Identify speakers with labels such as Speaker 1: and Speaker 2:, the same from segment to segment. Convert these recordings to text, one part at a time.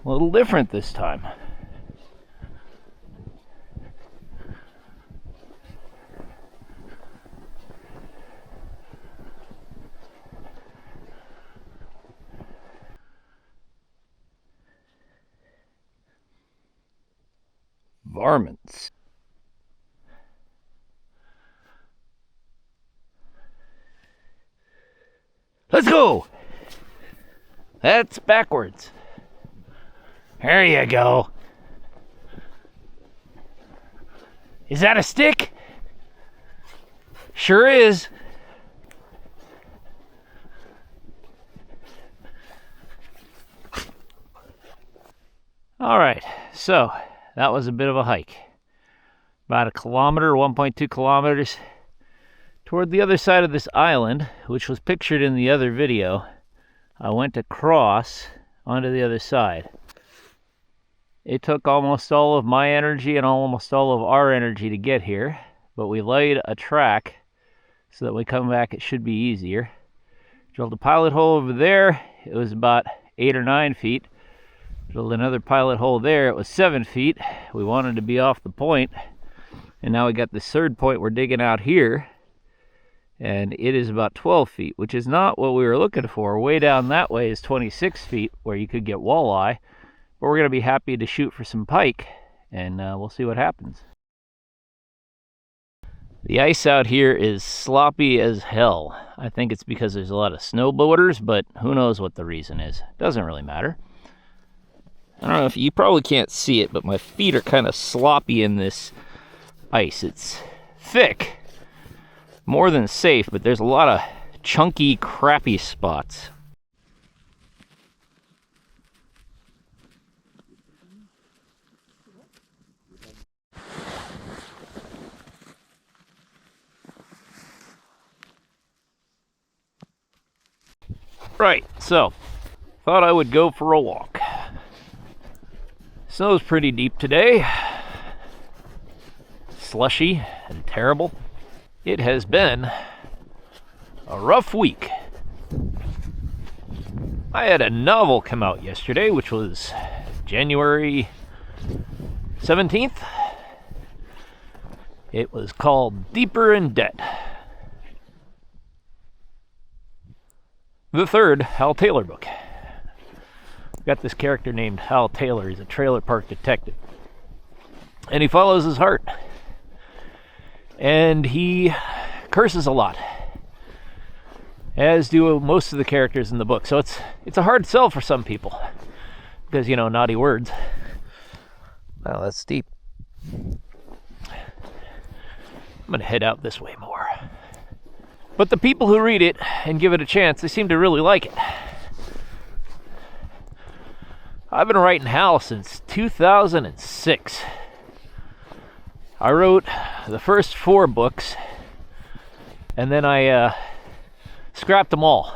Speaker 1: A little different this time. Varmints. Let's go! That's backwards. There you go. Is that a stick? Sure is. All right, so that was a bit of a hike. About 1 kilometer, 1.2 kilometers toward the other side of this island, which was pictured in the other video. I went across onto the other side. It took almost all of my energy and almost all of our energy to get here, but we laid a track so that when we come back it should be easier. Drilled a pilot hole over there. It was about 8 or 9 feet. Drilled another pilot hole there. It was 7 feet. We wanted to be off the point, and now we got this third point we're digging out here, and it is about 12 feet, which is not what we were looking for. Way down that way is 26 feet where you could get walleye, but we're going to be happy to shoot for some pike, and we'll see what happens. The ice out here is sloppy as hell. I think it's because there's a lot of snowboarders, but who knows what the reason is. Doesn't really matter. I don't know if you probably can't see it, but my feet are kind of sloppy in this ice. It's thick, more than safe, but there's a lot of chunky, crappy spots. Right, so thought I would go for a walk. Snow's pretty deep today. Slushy and terrible. It has been a rough week. I had a novel come out yesterday, which was January 17th. It was called Deeper in Debt. The third Hal Taylor book. Got this character named Hal Taylor. He's a trailer park detective. And he follows his heart. And he curses a lot, as do most of the characters in the book. So it's a hard sell for some people, because, you know, naughty words. Wow, that's steep. I'm going to head out this way more. But the people who read it and give it a chance, they seem to really like it. I've been writing Hal since 2006. I wrote the first 4 books, and then I scrapped them all.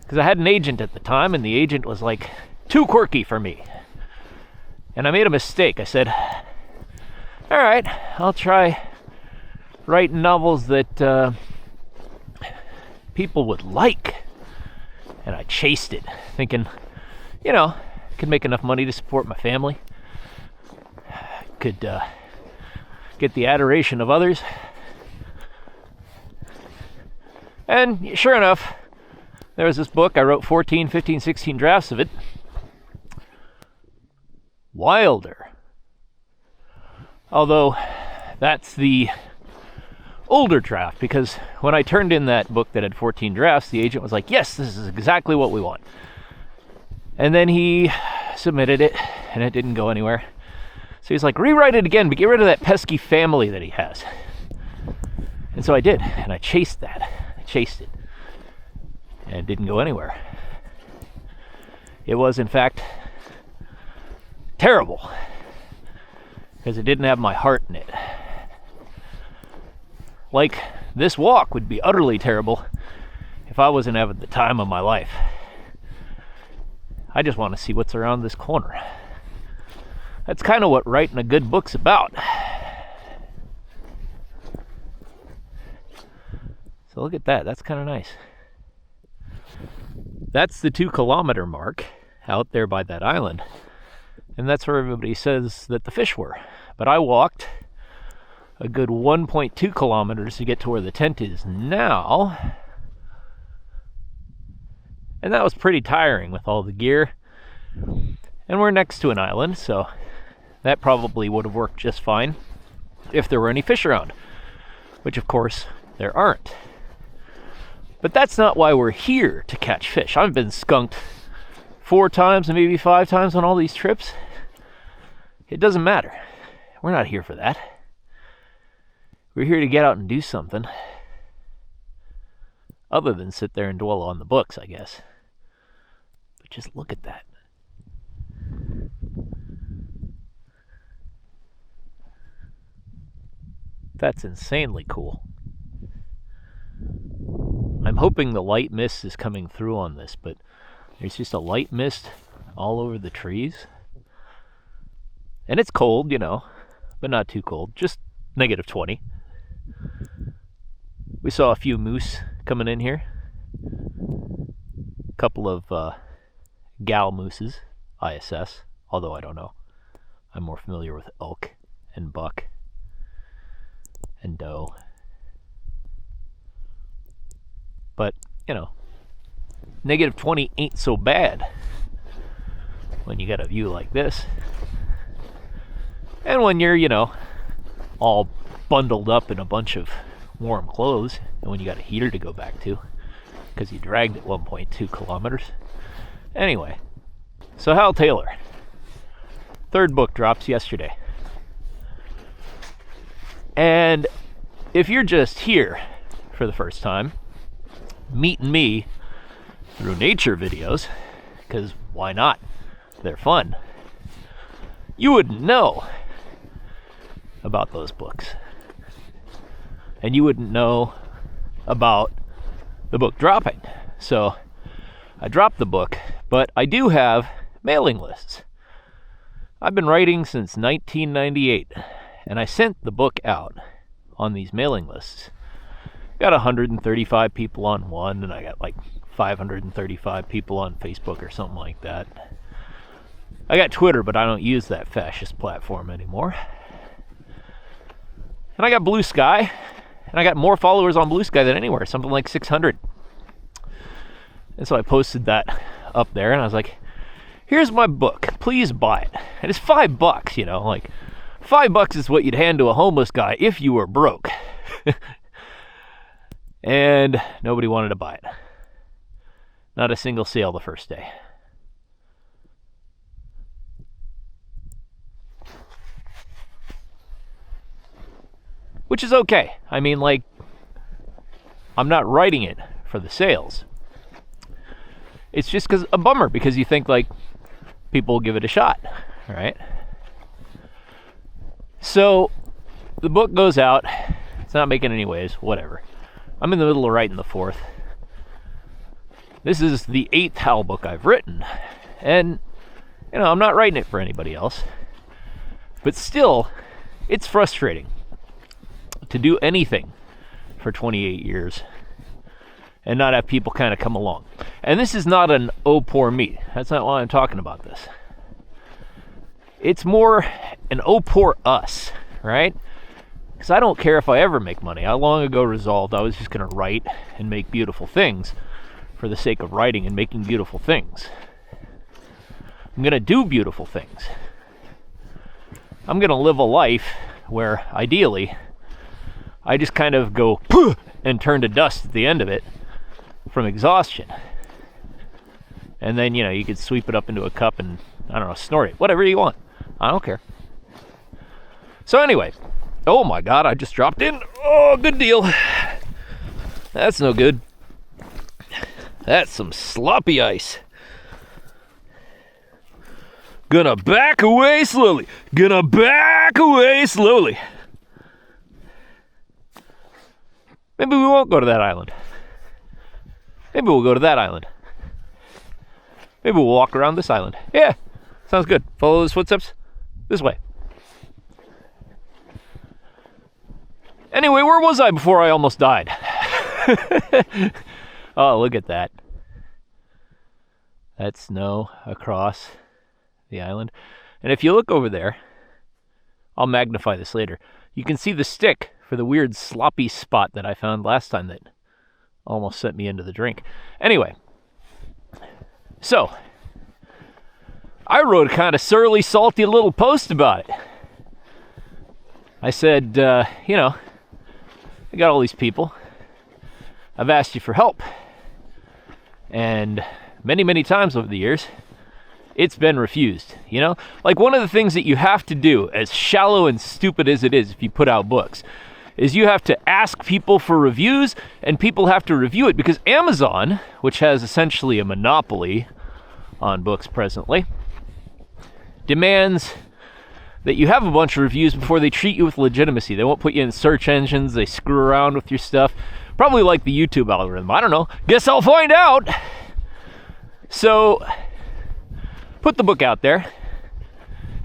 Speaker 1: Because I had an agent at the time, and the agent was like too quirky for me. And I made a mistake. I said, all right, I'll try writing novels that people would like. And I chased it, thinking, you know, I could make enough money to support my family. Could get the adoration of others. And sure enough, there was this book. I wrote 14, 15, 16 drafts of it. Wilder. Although, that's the older draft, because when I turned in that book that had 14 drafts, the agent was like, yes, this is exactly what we want. And then he submitted it, and it didn't go anywhere. So he's like, rewrite it again, but get rid of that pesky family that he has. And so I did, and I chased that. I chased it. And it didn't go anywhere. It was, in fact, terrible, because it didn't have my heart in it. Like, this walk would be utterly terrible if I wasn't having the time of my life. I just want to see what's around this corner. That's kind of what writing a good book's about. So look at that. That's kind of nice. That's the 2 kilometer mark out there by that island. And that's where everybody says that the fish were. But I walked a good 1.2 kilometers to get to where the tent is now. And that was pretty tiring with all the gear. And we're next to an island, so that probably would have worked just fine if there were any fish around, which of course there aren't. But that's not why we're here to catch fish. I've been skunked 4 times and maybe 5 times on all these trips. It doesn't matter. We're not here for that. We're here to get out and do something. Other than sit there and dwell on the books, I guess. But just look at that. That's insanely cool. I'm hoping the light mist is coming through on this, but there's just a light mist all over the trees. And it's cold, you know, but not too cold, just -20. We saw a few moose coming in here. A couple of gal mooses, ISS, although I don't know. I'm more familiar with elk and buck and doe. But, you know, -20 ain't so bad when you got a view like this. And when you're, you know, all bundled up in a bunch of warm clothes, and when you got a heater to go back to, because you dragged it 1.2 kilometers. Anyway, so Hal Taylor. 3rd book drops yesterday. And if you're just here for the first time, meeting me through nature videos, because why not? They're fun. You wouldn't know about those books. And you wouldn't know about the book dropping. So I dropped the book, but I do have mailing lists. I've been writing since 1998, and I sent the book out on these mailing lists. Got 135 people on one, and I got like 535 people on Facebook or something like that. I got Twitter, but I don't use that fascist platform anymore. And I got Blue Sky, and I got more followers on Blue Sky than anywhere, something like 600. And so I posted that up there, and I was like, here's my book, please buy it. And it's $5, you know, like $5 is what you'd hand to a homeless guy if you were broke. And nobody wanted to buy it. Not a single sale the first day. Which is okay. I mean, like, I'm not writing it for the sales. It's just a bummer, because you think, like, people will give it a shot, right? So, the book goes out. It's not making any waves, whatever. I'm in the middle of writing the 4th. This is the 8th Hal book I've written. And, you know, I'm not writing it for anybody else. But still, it's frustrating to do anything for 28 years and not have people kind of come along. And this is not an oh poor me. That's not why I'm talking about this. It's more an oh poor us, right? Because I don't care if I ever make money. I long ago resolved I was just going to write and make beautiful things for the sake of writing and making beautiful things. I'm going to do beautiful things. I'm going to live a life where, ideally, I just kind of go and turn to dust at the end of it from exhaustion. And then, you know, you could sweep it up into a cup and, I don't know, snort it. Whatever you want. I don't care. So anyway, oh my God, I just dropped in. Oh, good deal. That's no good. That's some sloppy ice. Gonna back away slowly. Gonna back away slowly. Maybe we won't go to that island. Maybe we'll go to that island. Maybe we'll walk around this island. Yeah, sounds good. Follow those footsteps this way. Anyway, where was I before I almost died? Oh, look at that. That's snow across the island. And if you look over there, I'll magnify this later, you can see the stick for the weird sloppy spot that I found last time that almost sent me into the drink. Anyway, so I wrote a kind of surly, salty little post about it. I said, you know, I got all these people. I've asked you for help. And many, many times over the years, it's been refused, you know? Like, one of the things that you have to do, as shallow and stupid as it is if you put out books, is you have to ask people for reviews, and people have to review it, because Amazon, which has essentially a monopoly on books presently, demands that you have a bunch of reviews before they treat you with legitimacy. They won't put you in search engines, they screw around with your stuff. Probably like the YouTube algorithm. I don't know. Guess I'll find out. So, put the book out there.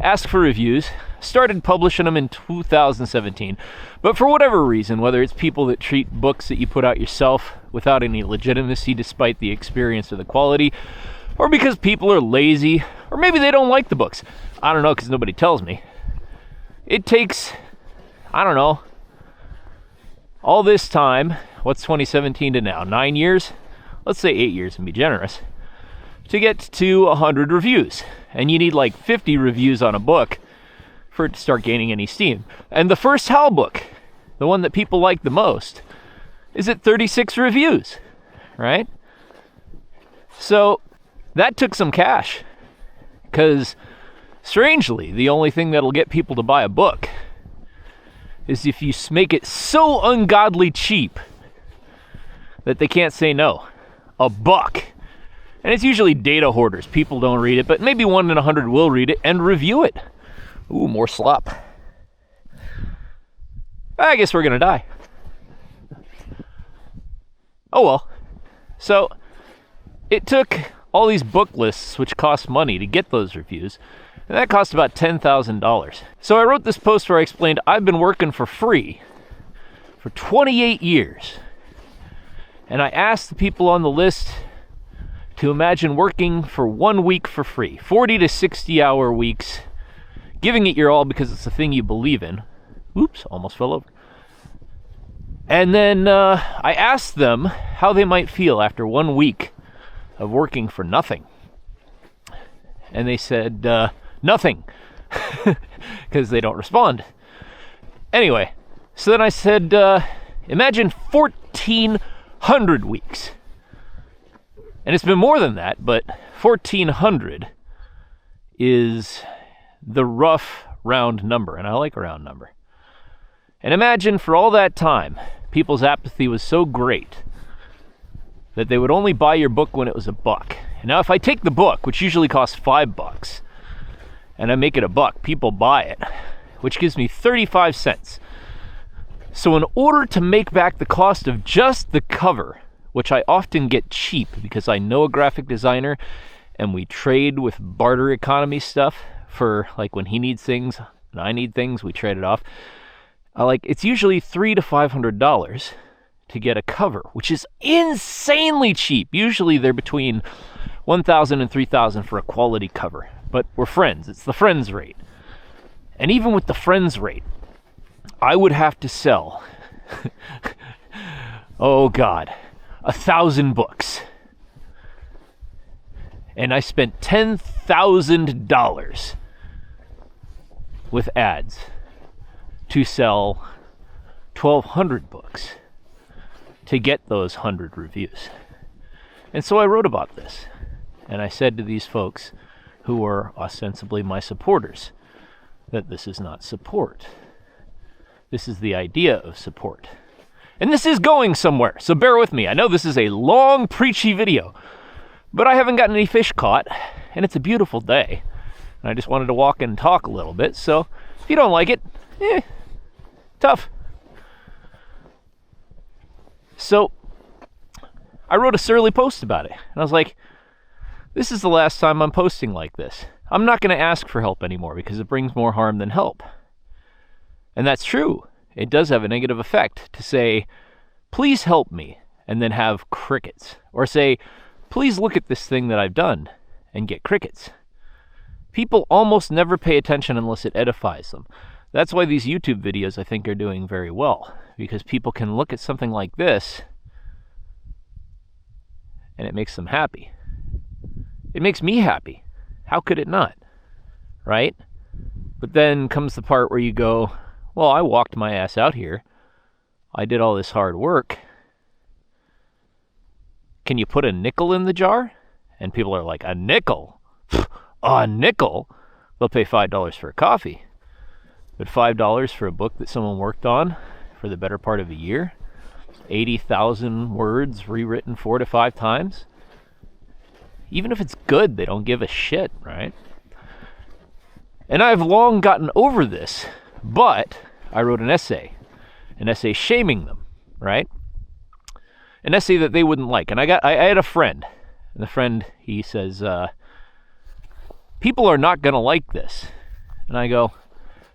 Speaker 1: Ask for reviews. Started publishing them in 2017. But for whatever reason, whether it's people that treat books that you put out yourself without any legitimacy despite the experience or the quality, or because people are lazy, or maybe they don't like the books. I don't know, because nobody tells me. It takes, I don't know, all this time, what's 2017 to now? 9 years? Let's say 8 years and be generous, to get to 100 reviews. And you need like 50 reviews on a book for it to start gaining any steam. And the first Hal book, the one that people like the most, is at 36 reviews, right? So that took some cash, because strangely, the only thing that'll get people to buy a book is if you make it so ungodly cheap that they can't say no. A buck. And it's usually data hoarders. People don't read it, but maybe 1 in 100 will read it and review it. Ooh, more slop. I guess we're gonna die. Oh well. So, it took all these book lists, which cost money, to get those reviews. And that cost about $10,000. So I wrote this post where I explained I've been working for free for 28 years. And I asked the people on the list to imagine working for 1 week for free. 40 to 60 hour weeks. Giving it your all because it's a thing you believe in. Oops, almost fell over. And then I asked them how they might feel after 1 week of working for nothing. And they said, nothing, because they don't respond. Anyway, so then I said, imagine 1,400 weeks. And it's been more than that, but 1,400 is the rough round number, and I like a round number. And imagine for all that time, people's apathy was so great that they would only buy your book when it was $1. And now if I take the book, which usually costs $5, and I make it $1, people buy it, which gives me 35 cents. So in order to make back the cost of just the cover, which I often get cheap because I know a graphic designer and we trade with barter economy stuff for like when he needs things and I need things, we trade it off. It's usually $300 to $500 to get a cover, which is insanely cheap. Usually they're between $1,000 and $3,000 for a quality cover. But we're friends. It's the friends rate. And even with the friends rate, I would have to sell, oh God, 1,000 books. And I spent $10,000 with ads to sell 1,200 books to get those 100 reviews. And so I wrote about this. And I said to these folks who were ostensibly my supporters that this is not support. This is the idea of support. And this is going somewhere, so bear with me. I know this is a long, preachy video, but I haven't gotten any fish caught, and it's a beautiful day. And I just wanted to walk and talk a little bit, so if you don't like it, tough. So, I wrote a surly post about it, and I was like, this is the last time I'm posting like this. I'm not going to ask for help anymore because it brings more harm than help. And that's true. It does have a negative effect to say, please help me, and then have crickets. Or say, please look at this thing that I've done, and get crickets. People almost never pay attention unless it edifies them. That's why these YouTube videos, I think, are doing very well, because people can look at something like this and it makes them happy. It makes me happy. How could it not? Right? But then comes the part where you go, well, I walked my ass out here. I did all this hard work. Can you put a nickel in the jar? And people are like, a nickel? A nickel? They'll pay $5 for a coffee. But $5 for a book that someone worked on for the better part of a year? 80,000 words rewritten 4 to 5 times? Even if it's good, they don't give a shit, right? And I've long gotten over this, but I wrote an essay shaming them, right? An essay that they wouldn't like. And I had a friend, and the friend, he says, people are not going to like this. And I go,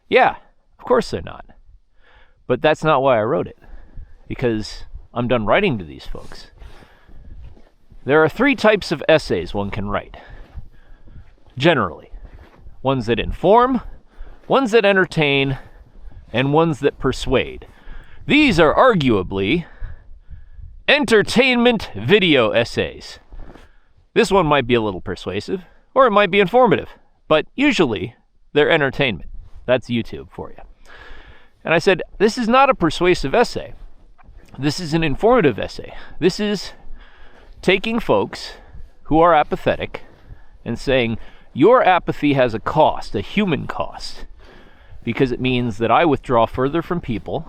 Speaker 1: yeah, of course they're not. But that's not why I wrote it, because I'm done writing to these folks. There are 3 types of essays one can write, generally. Ones that inform, ones that entertain, and ones that persuade. These are arguably entertainment video essays. This one might be a little persuasive, or it might be informative, but usually they're entertainment. That's YouTube for you. And I said, this is not a persuasive essay. This is an informative essay. This is taking folks who are apathetic and saying, your apathy has a cost, a human cost, because it means that I withdraw further from people,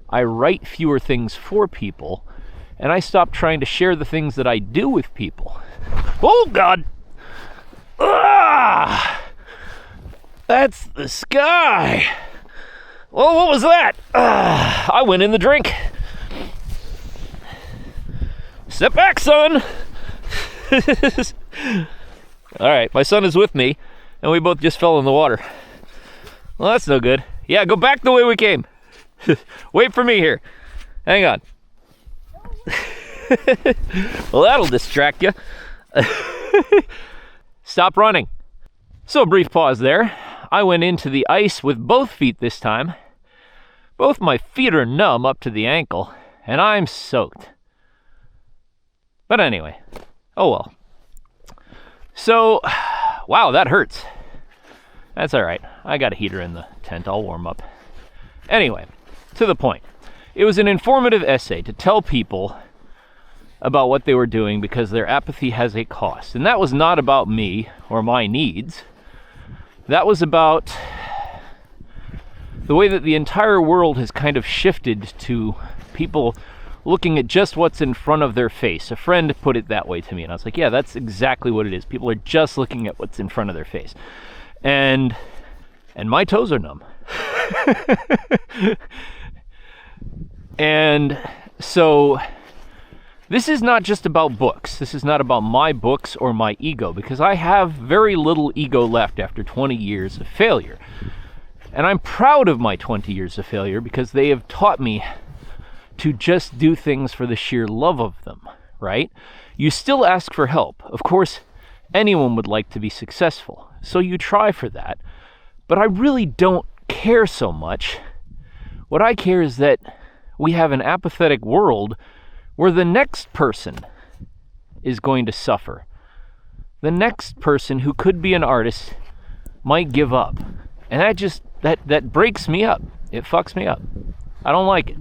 Speaker 1: I write fewer things for people, and I stop trying to share the things that I do with people. Oh, God! Ah! That's the sky! Well, what was that? I went in the drink. Step back, son! All right, my son is with me, and we both just fell in the water. Well, that's no good. Yeah, go back the way we came. Wait for me here. Hang on. Well, that'll distract you. Stop running. So, a brief pause there. I went into the ice with both feet this time. Both my feet are numb up to the ankle, and I'm soaked. But anyway, oh well. So, wow, that hurts. That's all right. I got a heater in the tent. I'll warm up. Anyway, to the point. It was an informative essay to tell people about what they were doing because their apathy has a cost. And that was not about me or my needs. That was about the way that the entire world has kind of shifted to people looking at just what's in front of their face. A friend put it that way to me, and I was like, yeah, that's exactly what it is. People are just looking at what's in front of their face. And my toes are numb. And so this is not just about books. This is not about my books or my ego, because I have very little ego left after 20 years of failure. And I'm proud of my 20 years of failure because they have taught me to just do things for the sheer love of them, right? You still ask for help. Of course, anyone would like to be successful, so you try for that. But I really don't care so much. What I care is that we have an apathetic world where the next person is going to suffer. The next person who could be an artist might give up. And that breaks me up. It fucks me up. I don't like it.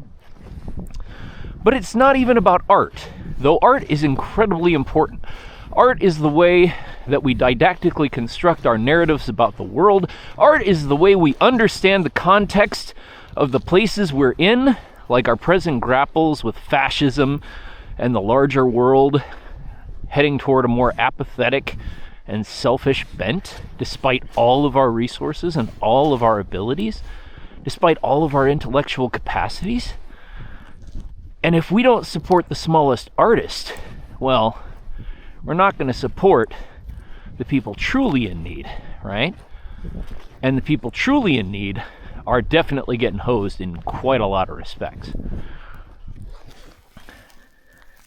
Speaker 1: But it's not even about art, though art is incredibly important. Art is the way that we didactically construct our narratives about the world. Art is the way we understand the context of the places we're in, like our present grapples with fascism and the larger world, heading toward a more apathetic and selfish bent, despite all of our resources and all of our abilities, despite all of our intellectual capacities. And if we don't support the smallest artist, well, we're not going to support the people truly in need, right? And the people truly in need are definitely getting hosed in quite a lot of respects.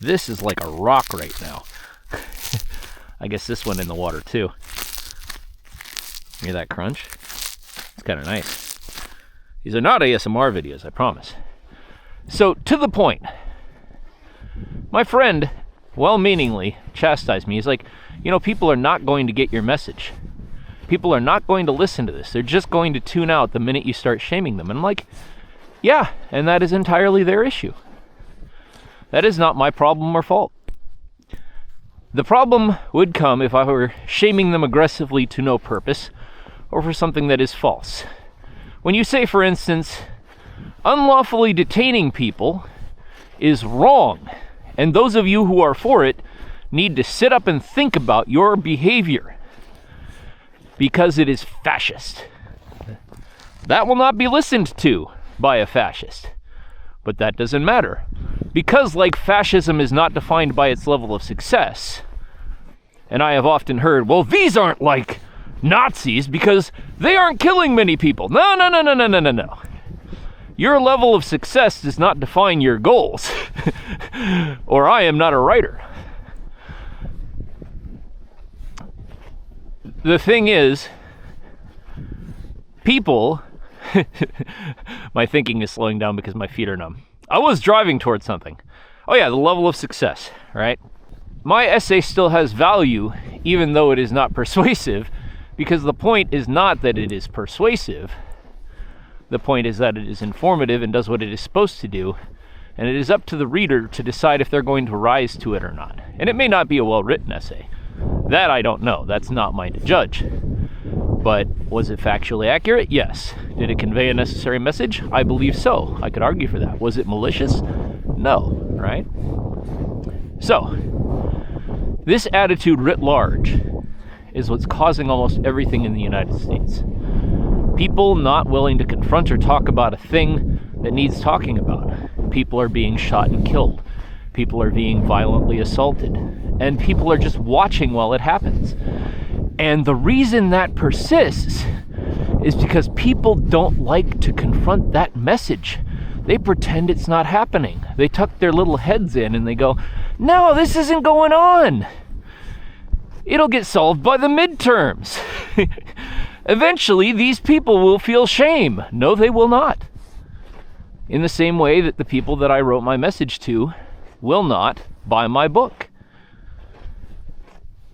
Speaker 1: This is like a rock right now. I guess this went in the water too. Hear that crunch? It's kind of nice. These are not ASMR videos, I promise. So, to the point. My friend, well-meaningly, chastised me. He's like, you know, people are not going to get your message. People are not going to listen to this. They're just going to tune out the minute you start shaming them. And I'm like, yeah, and that is entirely their issue. That is not my problem or fault. The problem would come if I were shaming them aggressively to no purpose, or for something that is false. When you say, for instance, unlawfully detaining people is wrong, and those of you who are for it need to sit up and think about your behavior, because it is fascist. That will not be listened to by a fascist. But that doesn't matter. Because, like, fascism is not defined by its level of success, and I have often heard, well, these aren't like Nazis because they aren't killing many people. No. Your level of success does not define your goals. Or I am not a writer. The thing is, people... My thinking is slowing down because my feet are numb. I was driving towards something. Oh yeah, the level of success, right? My essay still has value, even though it is not persuasive, because the point is not that it is persuasive. The point is that it is informative and does what it is supposed to do, and it is up to the reader to decide if they're going to rise to it or not. And it may not be a well-written essay. That I don't know. That's not mine to judge. But was it factually accurate? Yes. Did it convey a necessary message? I believe so. I could argue for that. Was it malicious? No, right? So, this attitude writ large is what's causing almost everything in the United States. People not willing to confront or talk about a thing that needs talking about. People are being shot and killed. People are being violently assaulted. And people are just watching while it happens. And the reason that persists is because people don't like to confront that message. They pretend it's not happening. They tuck their little heads in and they go, no, this isn't going on. It'll get solved by the midterms. Eventually, these people will feel shame. No, they will not. In the same way that the people that I wrote my message to will not buy my book.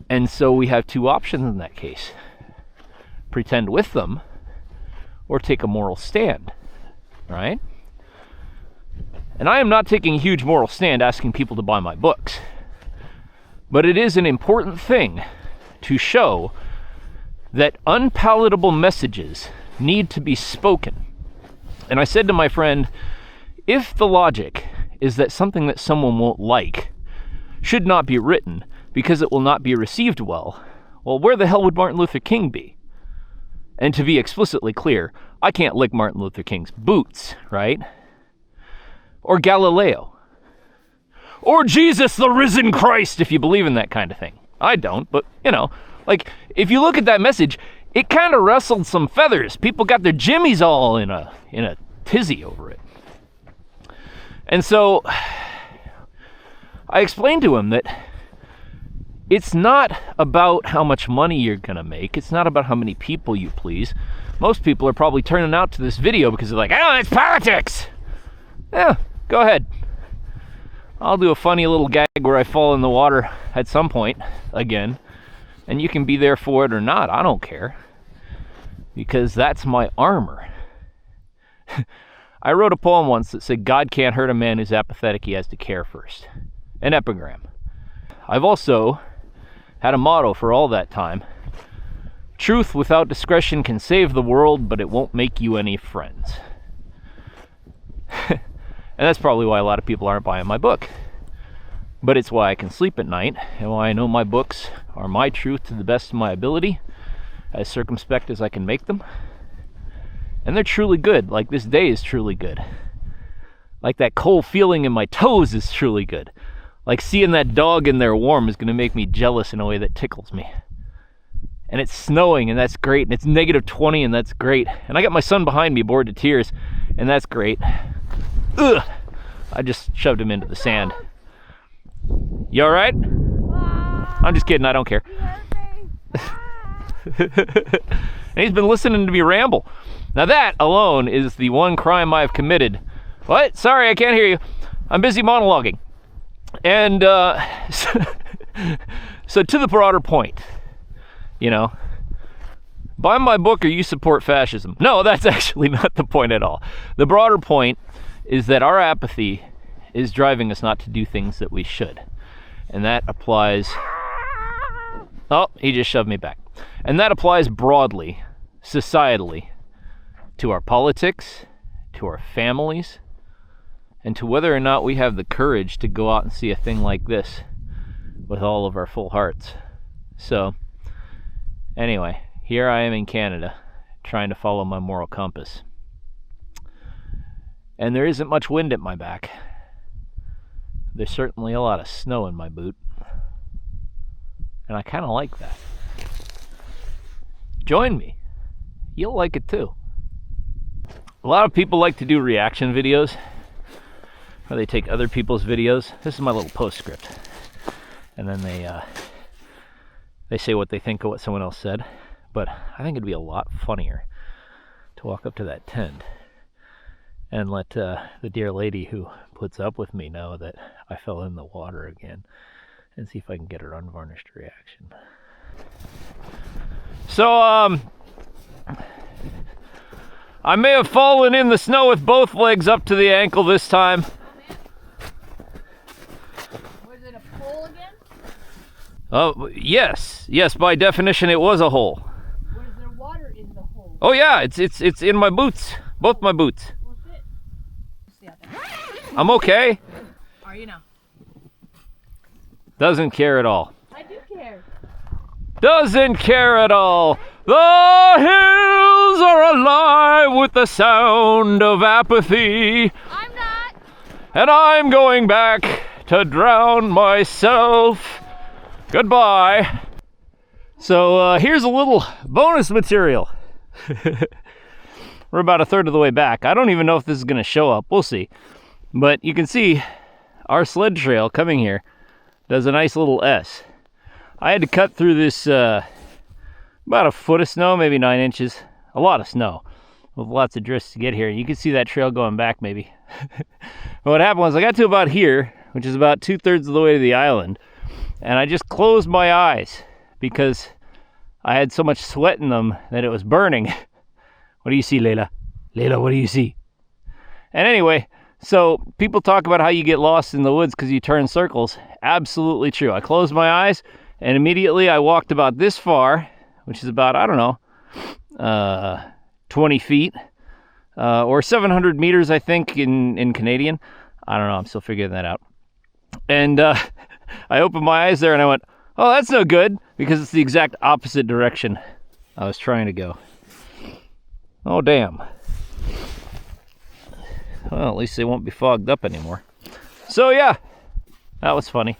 Speaker 1: And so we have two options in that case. Pretend with them, or take a moral stand, right? And I am not taking a huge moral stand asking people to buy my books. But it is an important thing to show that unpalatable messages need to be spoken. And I said to my friend, if the logic is that something that someone won't like should not be written because it will not be received well, where the hell would Martin Luther King be? And to be explicitly clear, I can't lick Martin Luther King's boots, right? Or Galileo. Or Jesus, the risen Christ, if you believe in that kind of thing. I don't, but, like, if you look at that message, it kind of rustled some feathers. People got their jimmies all in a tizzy over it. And so, I explained to him that it's not about how much money you're going to make. It's not about how many people you please. Most people are probably turning out to this video because they're like, oh, it's politics! Yeah, go ahead. I'll do a funny little gag where I fall in the water at some point, again, and you can be there for it or not. I don't care. Because that's my armor. I wrote a poem once that said, God can't hurt a man who's apathetic, he has to care first. An epigram. I've also had a motto for all that time. Truth without discretion can save the world, but it won't make you any friends. And that's probably why a lot of people aren't buying my book. But it's why I can sleep at night, and why I know my books are my truth to the best of my ability, as circumspect as I can make them. And they're truly good, like this day is truly good. Like that cold feeling in my toes is truly good. Like seeing that dog in there warm is going to make me jealous in a way that tickles me. And it's snowing, and that's great. And it's -20, and that's great. And I got my son behind me, bored to tears, and that's great. Ugh! I just shoved him into the sand. You alright? I'm just kidding, I don't care. And he's been listening to me ramble. Now that alone is the one crime I've committed. What? Sorry, I can't hear you. I'm busy monologuing. And so to the broader point, you know, buy my book or you support fascism. No, that's actually not the point at all. The broader point is that our apathy is driving us not to do things that we should. And that applies... Oh, he just shoved me back. And that applies broadly, societally, to our politics, to our families, and to whether or not we have the courage to go out and see a thing like this with all of our full hearts. So, anyway, here I am in Canada, trying to follow my moral compass. And there isn't much wind at my back. There's certainly a lot of snow in my boot. And I kind of like that. Join me. You'll like it too. A lot of people like to do reaction videos where they take other people's videos. This is my little postscript. And then they say what they think of what someone else said. But I think it'd be a lot funnier to walk up to that tent and let the dear lady who puts up with me know that I fell in the water again, and see if I can get her unvarnished reaction. So, I may have fallen in the snow with both legs up to the ankle this time.
Speaker 2: Was it a hole again?
Speaker 1: Oh, yes. Yes, by definition it was a hole.
Speaker 2: Was there water in the hole?
Speaker 1: Oh yeah, it's in my boots. Both my boots.
Speaker 2: Well, sit out there.
Speaker 1: I'm okay.
Speaker 2: Are you now?
Speaker 1: Doesn't care at all.
Speaker 2: I do care.
Speaker 1: Doesn't care at all. The hills are alive with the sound of apathy.
Speaker 2: I'm not.
Speaker 1: And I'm going back to drown myself. Goodbye. So here's a little bonus material. We're about a third of the way back. I don't even know if this is going to show up. We'll see. But you can see our sled trail coming here does a nice little S. I had to cut through this about a foot of snow, maybe 9 inches. A lot of snow with lots of drifts to get here. You can see that trail going back maybe. But what happened was I got to about here, which is about 2/3 of the way to the island, and I just closed my eyes because I had so much sweat in them that it was burning. What do you see, Layla? Layla, what do you see? And anyway, so people talk about how you get lost in the woods because you turn circles. Absolutely true. I closed my eyes and immediately I walked about this far, which is about, I don't know, 20 feet or 700 meters, I think, in Canadian. I don't know. I'm still figuring that out. And I opened my eyes there and I went, oh, that's no good, because it's the exact opposite direction I was trying to go. Oh, damn. Well, at least they won't be fogged up anymore. So, yeah, that was funny.